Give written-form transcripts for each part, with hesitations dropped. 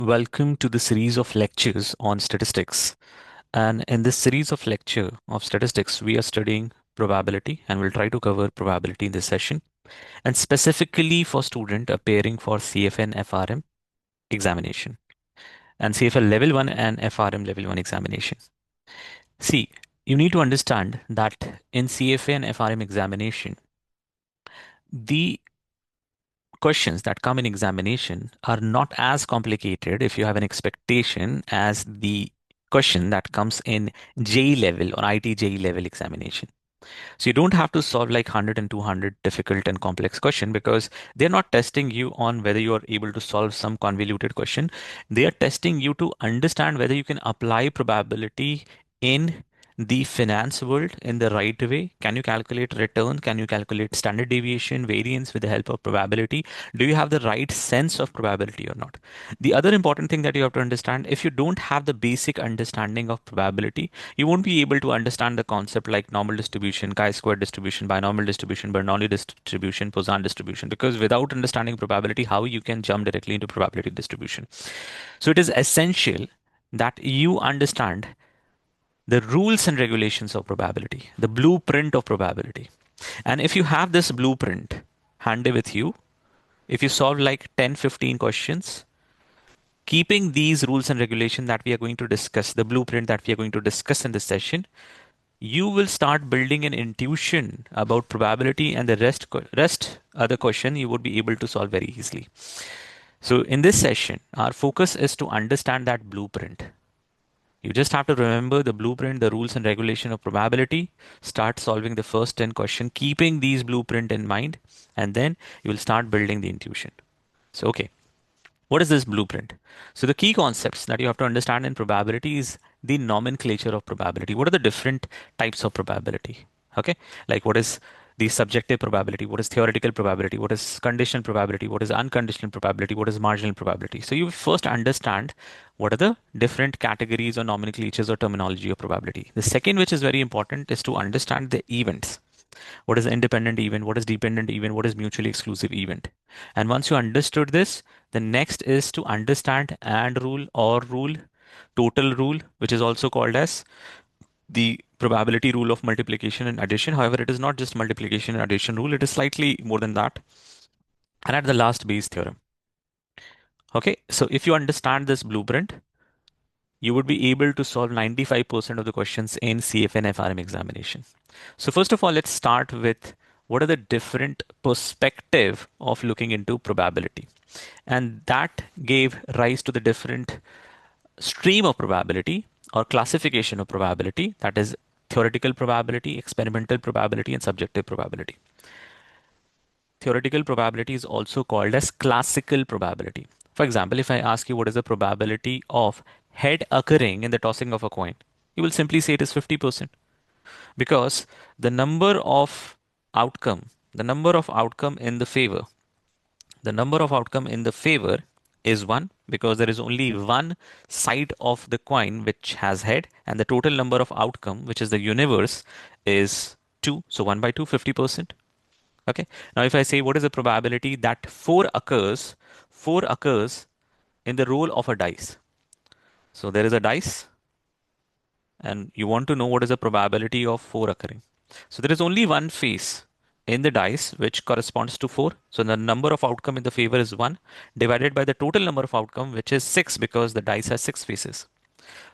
Welcome to the series of lectures on statistics. And in this series of lecture of statistics, we are studying probability and we'll try to cover probability in this session. And specifically for student appearing for CFA and FRM examination and CFA Level 1 and FRM Level 1 examination. See, you need to understand that in CFA and FRM examination, the questions that come in examination are not as complicated if you have an expectation as the question that comes in JE level or IT JE level examination. So you don't have to solve like 100 and 200 difficult and complex question because they're not testing you on whether you are able to solve some convoluted question. They are testing you to understand whether you can apply probability in the finance world in the right way. Can you calculate return? Can you calculate standard deviation, variance with the help of probability? Do you have the right sense of probability or not? The other important thing that you have to understand, if you don't have the basic understanding of probability, you won't be able to understand the concept like normal distribution, chi-square distribution, binomial distribution, Bernoulli distribution, Poisson distribution, because without understanding probability, how you can jump directly into probability distribution. So it is essential that you understand the rules and regulations of probability, the blueprint of probability. And if you have this blueprint handy with you, if you solve like 10, 15 questions, keeping these rules and regulations that we are going to discuss, the blueprint that we are going to discuss in this session, you will start building an intuition about probability and the rest other question you would be able to solve very easily. So in this session, our focus is to understand that blueprint. You just have to remember the blueprint, the rules and regulation of probability, start solving the first 10 questions, keeping these blueprint in mind, and then you will start building the intuition. So, okay. What is this blueprint? So the key concepts that you have to understand in probability is the nomenclature of probability. What are the different types of probability? Okay, like what is the subjective probability? What is theoretical probability? What is conditional probability? What is unconditional probability? What is marginal probability? So you first understand what are the different categories or nomenclatures or terminology of probability. The second, which is very important, is to understand the events. What is independent event? What is dependent event? What is mutually exclusive event? And once you understood this, the next is to understand and rule, or rule, total rule, which is also called as the probability rule of multiplication and addition. However, it is not just multiplication and addition rule, it is slightly more than that. And at the last, Bayes theorem. Okay, so if you understand this blueprint, you would be able to solve 95% of the questions in CFA and FRM examination. So first of all, let's start with what are the different perspective of looking into probability. And that gave rise to the different stream of probability or classification of probability, that is theoretical probability, experimental probability, and subjective probability. Theoretical probability is also called as classical probability. For example, if I ask you what is the probability of head occurring in the tossing of a coin, you will simply say it is 50% because the number of outcome, the number of outcome in the favor, the number of outcome in the favor is 1 because there is only one side of the coin which has head, and the total number of outcome, which is the universe, is 2. So 1 by 2, 50%. Okay. Now, if I say what is the probability that 4 occurs in the roll of a dice. So there is a dice and you want to know what is the probability of 4 occurring. So there is only one face in the dice which corresponds to 4. So the number of outcome in the favor is 1 divided by the total number of outcome, which is 6 because the dice has 6 faces.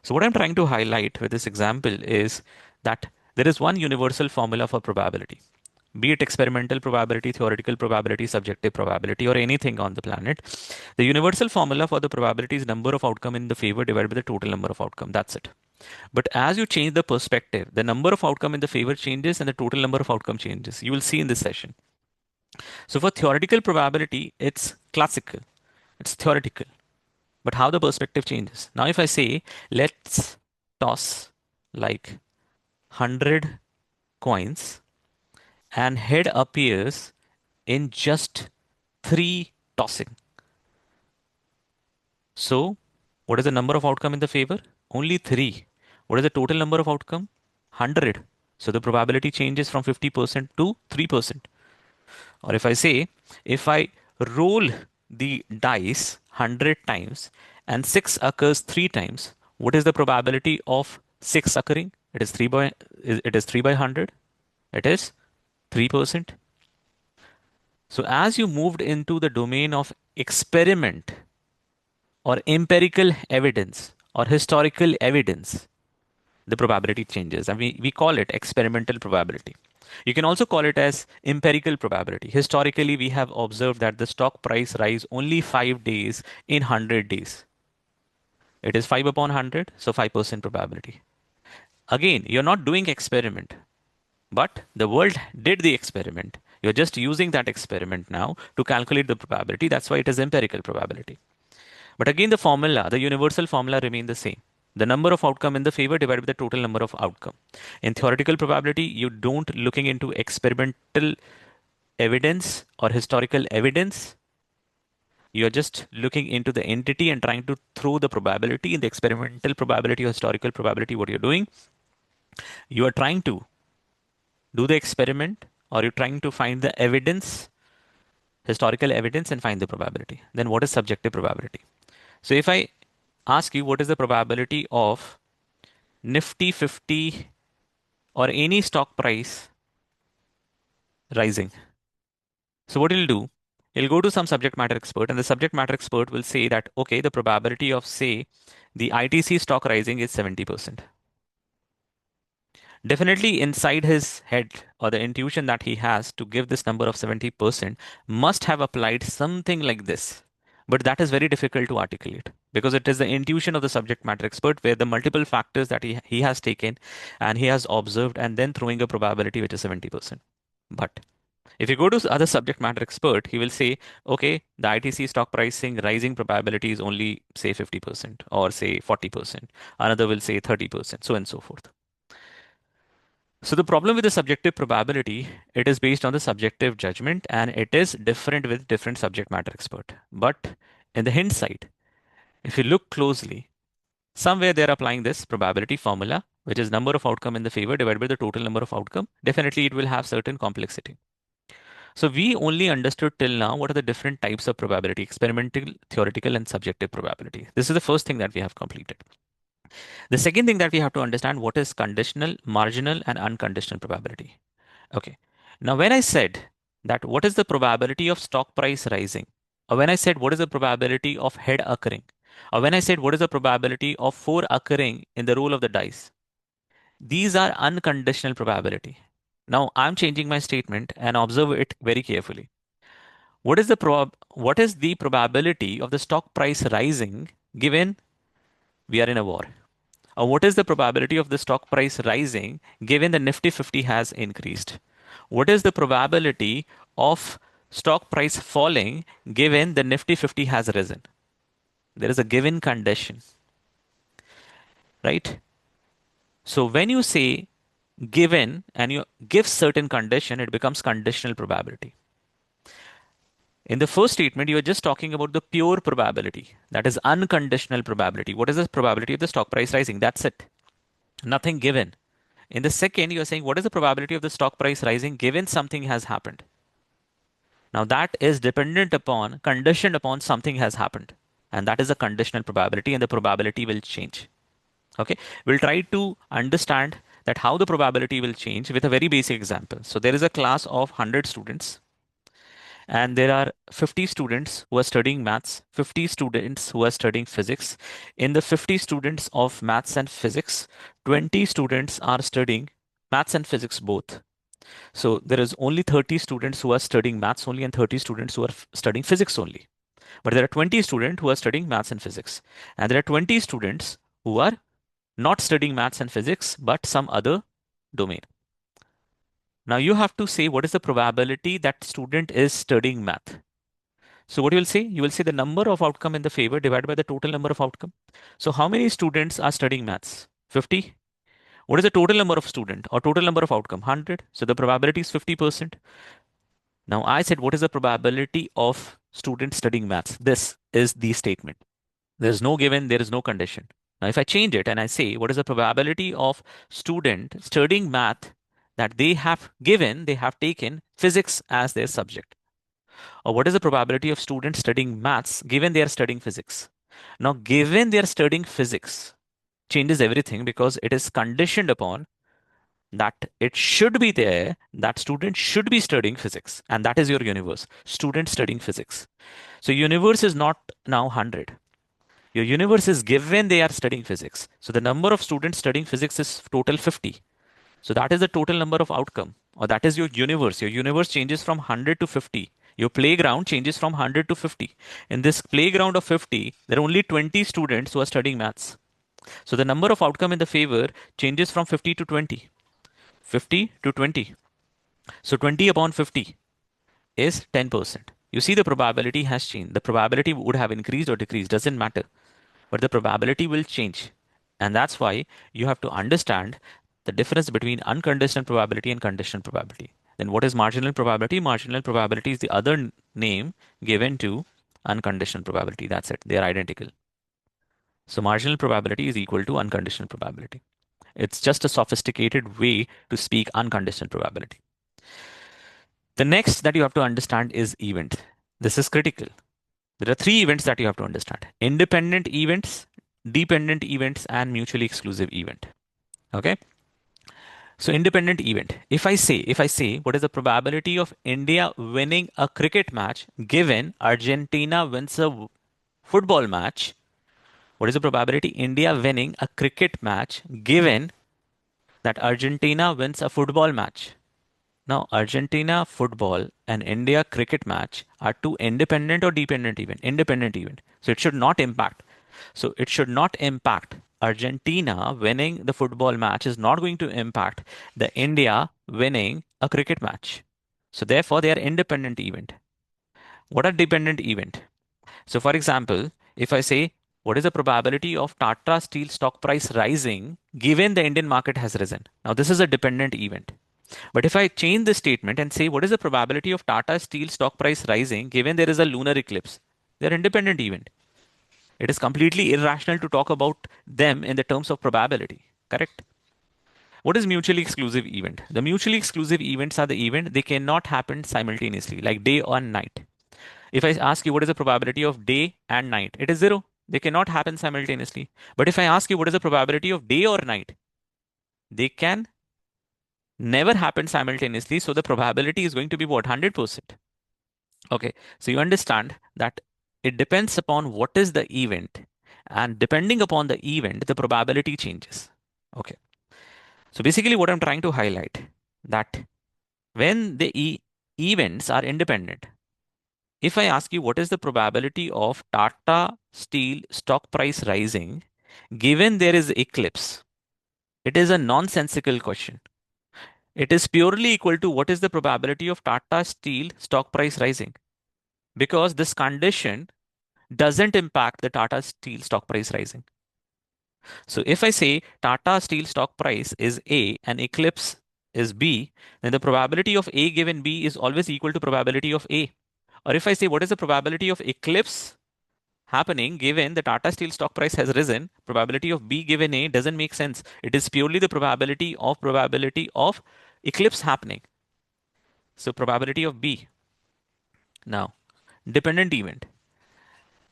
So what I'm trying to highlight with this example is that there is one universal formula for probability, be it experimental probability, theoretical probability, subjective probability, or anything on the planet. The universal formula for the probability is number of outcome in the favor divided by the total number of outcome. That's it. But as you change the perspective, the number of outcome in the favor changes and the total number of outcome changes. You will see in this session. So for theoretical probability, it's classical, it's theoretical. But how the perspective changes. Now, if I say, let's toss like 100 coins and head appears in just 3 tossing. So what is the number of outcome in the favor? Only 3. What is the total number of outcome? 100. So the probability changes from 50% to 3%. Or if I say, if I roll the dice 100 times and 6 occurs 3 times, what is the probability of 6 occurring? It is 3 by 100. It is 3%. So as you moved into the domain of experiment or empirical evidence or historical evidence, the probability changes. And we call it experimental probability. You can also call it as empirical probability. Historically, we have observed that the stock price rise only 5 days in 100 days. It is 5 upon 100, so 5% probability. Again, you're not doing experiment, but the world did the experiment. You're just using that experiment now to calculate the probability. That's why it is empirical probability. But again, the formula, the universal formula remain the same. The number of outcome in the favor divided by the total number of outcome. In theoretical probability, you don't looking into experimental evidence or historical evidence. You're just looking into the entity and trying to throw the probability in the experimental probability or historical probability. What you're doing, you are trying to do the experiment or you're trying to find the evidence, historical evidence, and find the probability. Then what is subjective probability? So if I ask you what is the probability of Nifty 50 or any stock price rising. So what he'll do, he'll go to some subject matter expert, and the subject matter expert will say that, okay, the probability of, say, the ITC stock rising is 70%. Definitely inside his head or the intuition that he has to give this number of 70% must have applied something like this. But that is very difficult to articulate because it is the intuition of the subject matter expert where the multiple factors that he has taken and he has observed and then throwing a probability which is 70%. But if you go to other subject matter expert, he will say, okay, the ITC stock pricing rising probability is only say 50% or say 40%. Another will say 30%, so on and so forth. So the problem with the subjective probability, it is based on the subjective judgment and it is different with different subject matter expert. But in the hindsight, if you look closely, somewhere they're applying this probability formula, which is number of outcome in the favor divided by the total number of outcome. Definitely it will have certain complexity. So we only understood till now what are the different types of probability, experimental, theoretical, and subjective probability. This is the first thing that we have completed. The second thing that we have to understand what is conditional, marginal, and unconditional probability. Okay. Now, when I said that what is the probability of stock price rising, or when I said what is the probability of head occurring, or when I said what is the probability of 4 occurring in the roll of the dice, these are unconditional probability. Now, I'm changing my statement and observe it very carefully. What is the probability of the stock price rising given we are in a war? Or what is the probability of the stock price rising given the Nifty 50 has increased? What is the probability of stock price falling given the Nifty 50 has risen? There is a given condition, right? So when you say given and you give certain condition, it becomes conditional probability. In the first statement, you are just talking about the pure probability. That is unconditional probability. What is the probability of the stock price rising? That's it. Nothing given. In the second, you are saying what is the probability of the stock price rising given something has happened? Now that is dependent upon, conditioned upon something has happened. And that is a conditional probability and the probability will change. Okay. We'll try to understand that how the probability will change with a very basic example. So there is a class of 100 students and there are 50 students who are studying maths, 50 students who are studying physics. In the 50 students of maths and physics, 20 students are studying maths and physics both. So there is only 30 students who are studying maths only and 30 students who are studying physics only. But there are 20 students who are studying maths and physics. And there are 20 students who are not studying maths and physics, but some other domain. Now you have to say what is the probability that student is studying math. So what you will say? You will say the number of outcome in the favor divided by the total number of outcome. So how many students are studying maths? 50. What is the total number of student or total number of outcome? 100. So the probability is 50%. Now I said what is the probability of student studying maths? This is the statement. There is no given, there is no condition. Now if I change it and I say what is the probability of student studying math that they have given, they have taken physics as their subject. Or what is the probability of students studying maths given they are studying physics? Now, given they are studying physics, changes everything because it is conditioned upon that it should be there that students should be studying physics, and that is your universe. Students studying physics. So universe is not now 100. Your universe is given they are studying physics. So the number of students studying physics is total 50. So that is the total number of outcome, or that is your universe. Your universe changes from 100 to 50. Your playground changes from 100 to 50. In this playground of 50, there are only 20 students who are studying maths. So the number of outcome in the favor changes from 50 to 20. 50 to 20. So 20 upon 50 is 10%. You see the probability has changed. The probability would have increased or decreased, doesn't matter. But the probability will change. And that's why you have to understand the difference between unconditional probability and conditional probability. Then what is marginal probability? Marginal probability is the other name given to unconditional probability. That's it. They are identical. So marginal probability is equal to unconditional probability. It's just a sophisticated way to speak unconditional probability. The next that you have to understand is event. This is critical. There are three events that you have to understand: independent events, dependent events, and mutually exclusive event. Okay. So independent event. If I say what is the probability of India winning a cricket match given Argentina wins a football match? What is the probability India winning a cricket match given that Argentina wins a football match? Now, Argentina football and India cricket match are two independent or dependent event? Independent event. So it should not impact. So it should not impact. Argentina winning the football match is not going to impact the India winning a cricket match. So therefore, they are independent event. What are dependent event? So for example, if I say, what is the probability of Tata Steel stock price rising given the Indian market has risen? Now, this is a dependent event. But if I change the statement and say, what is the probability of Tata Steel stock price rising given there is a lunar eclipse? They're independent event. It is completely irrational to talk about them in the terms of probability. Correct? What is mutually exclusive event? The mutually exclusive events are the event they cannot happen simultaneously, like day or night. If I ask you what is the probability of day and night, it is zero. They cannot happen simultaneously. But if I ask you what is the probability of day or night, they can never happen simultaneously. So the probability is going to be what? 100%. Okay. So you understand that it depends upon what is the event. And depending upon the event, the probability changes. Okay. So basically what I'm trying to highlight that when the events are independent, if I ask you what is the probability of Tata Steel stock price rising given there is eclipse, it is a nonsensical question. It is purely equal to what is the probability of Tata Steel stock price rising, because this condition doesn't impact the Tata Steel stock price rising. So if I say Tata Steel stock price is A and eclipse is B, then the probability of A given B is always equal to probability of A. Or if I say what is the probability of eclipse happening given the Tata Steel stock price has risen, probability of B given A doesn't make sense. It is purely the probability of eclipse happening. So probability of B. Now, dependent event.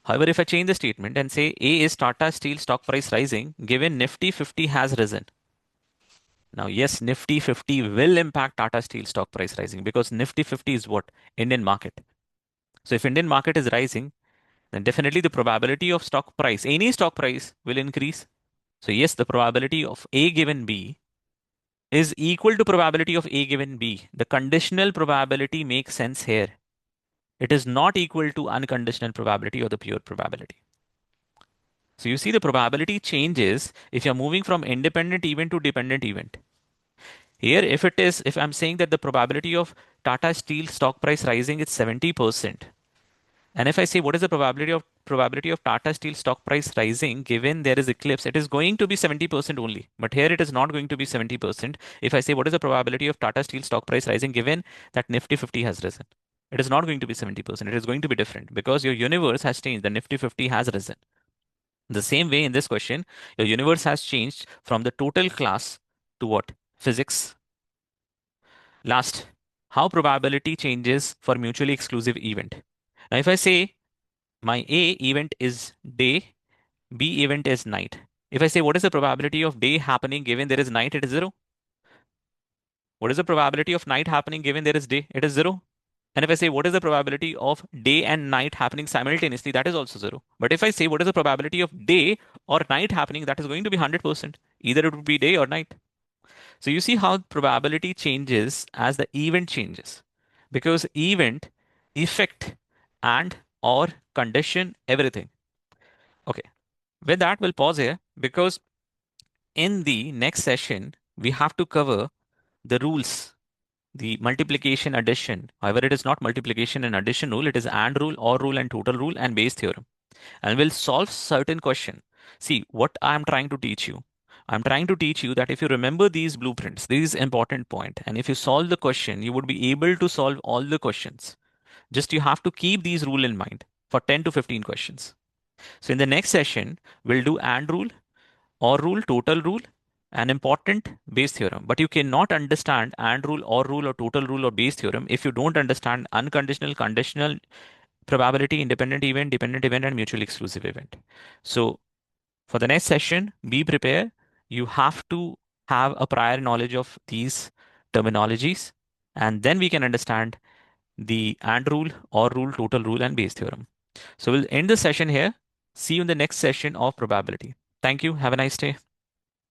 However, if I change the statement and say A is Tata Steel stock price rising given Nifty 50 has risen. Now, yes, Nifty 50 will impact Tata Steel stock price rising because Nifty 50 is what? Indian market. So if Indian market is rising, then definitely the probability of stock price, any stock price will increase. So yes, the probability of A given B is equal to probability of A given B. The conditional probability makes sense here. It is not equal to unconditional probability or the pure probability. So you see the probability changes if you're moving from independent event to dependent event. Here, if I'm saying that the probability of Tata Steel stock price rising is 70%, and if I say what is the probability of Tata Steel stock price rising given there is eclipse, it is going to be 70% only. But here it is not going to be 70%. If I say what is the probability of Tata Steel stock price rising given that Nifty 50 has risen, it is not going to be 70%. It is going to be different because your universe has changed. The Nifty 50 has risen. The same way in this question, your universe has changed from the total class to what? Physics. Last, how probability changes for mutually exclusive event. Now, if I say my A event is day B event is night. If I say what is the probability of day happening given there is night, it is zero. What is the probability of night happening given there is day? It is zero. And if I say what is the probability of day and night happening simultaneously, that is also zero. But if I say what is the probability of day or night happening, that is going to be 100%. Either it would be day or night. So you see how probability changes as the event changes. Because event, effect, and or condition, everything. Okay. With that, we'll pause here because in the next session, we have to cover the rules, the multiplication, addition. However, it is not multiplication and addition rule, it is AND rule, OR rule, and total rule and Bayes theorem. And we'll solve certain question. See, what I'm trying to teach you. I'm trying to teach you that if you remember these blueprints, these important point, and if you solve the question, you would be able to solve all the questions. Just you have to keep these rule in mind for 10 to 15 questions. So in the next session, we'll do AND rule, OR rule, total rule, an important Bayes theorem. But you cannot understand AND rule, OR rule, or total rule, or Bayes theorem if you don't understand unconditional, conditional, probability, dependent event, and mutually exclusive event. So for the next session, be prepared. You have to have a prior knowledge of these terminologies, and then we can understand the AND rule, OR rule, total rule, and Bayes theorem. So we'll end the session here. See you in the next session of probability. Thank you. Have a nice day.